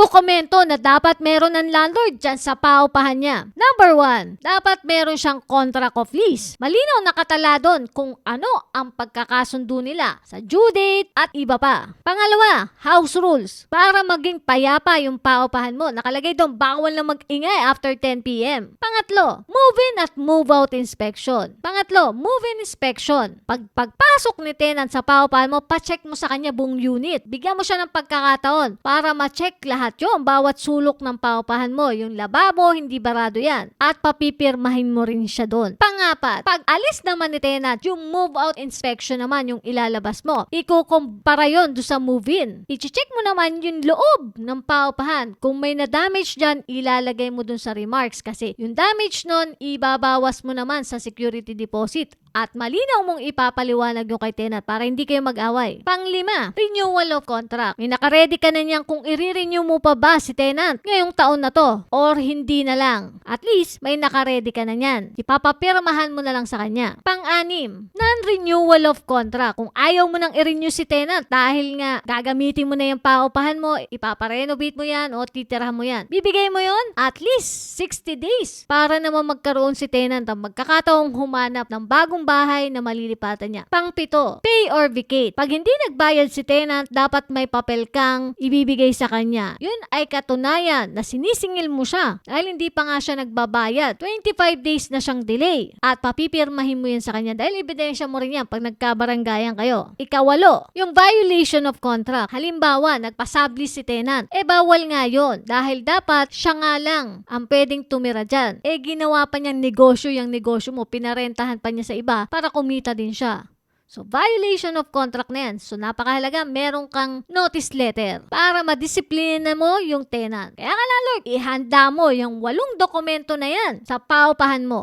dokumento na dapat meron ng landlord dyan sa paupahan niya. Number 1, dapat meron siyang contract of lease. Malinaw nakatala doon kung ano ang pagkakasundo nila sa due date at iba pa. Pangalawa, house rules. Para maging payapa yung paupahan mo, nakalagay doon bawal na mag-ingay after 10 p.m. Pangatlo, move-in at move-out inspection. Pangatlo, move-in inspection. Pagpasok ni tenant sa paupahan mo, pa-check mo sa kanya buong unit. Bigyan mo siya ng pagkakataon para ma-check lahat yung bawat sulok ng paupahan mo. Yung lababo, hindi barado yan. At papipirmahin mo rin siya doon. Pangapat, pag alis naman ni tenant, yung move-out inspection naman yung ilalabas mo. Ikukumpara yun doon sa move-in. I-check mo naman yung loob ng paupahan. Kung may na-damage dyan, ilalagay mo doon sa remarks kasi yung damage nun, ibabawas mo naman sa security deposit. At malinaw mong ipapaliwanag nyo kay tenant para hindi kayo mag-away. Panglima, renewal of contract. May nakaredy ka na niyan kung i-renew mo pa ba si tenant ngayong taon na to or hindi na lang. At least may nakaredy ka na niyan. Ipapapirmahan mo na lang sa kanya. Pang-anim, non-renewal of contract. Kung ayaw mo nang i-renew si tenant dahil nga gagamitin mo na yung paupahan mo, ipaparenovate mo yan o titirahan mo yan. Bibigay mo yon at least 60 days para naman magkaroon si tenant ang magkakataong humanap ng bagong bahay na malilipatan niya. Pang-pito, pay or vacate. Pag hindi nagbayad si tenant, dapat may papel kang ibibigay sa kanya. Yun ay katunayan na sinisingil mo siya dahil hindi pa nga siya nagbabayad. 25 days na siyang delay at papipirmahin mo yan sa kanya dahil ebidensya mo rin yan pag nagkabaranggayan kayo. Ikawalo, yung violation of contract. Halimbawa, nagpasabli si tenant. Bawal nga yun dahil dapat siya nga lang ang pwedeng tumira dyan. Ginawa pa niyang negosyo yung negosyo mo, pinarentahan pa niya sa iba para kumita din siya. So, violation of contract na yan. So, napakahalaga, meron kang notice letter para madisiplina mo yung tenant. Kaya ka landlord, ihanda mo yung 8 dokumento na yan sa paupahan mo.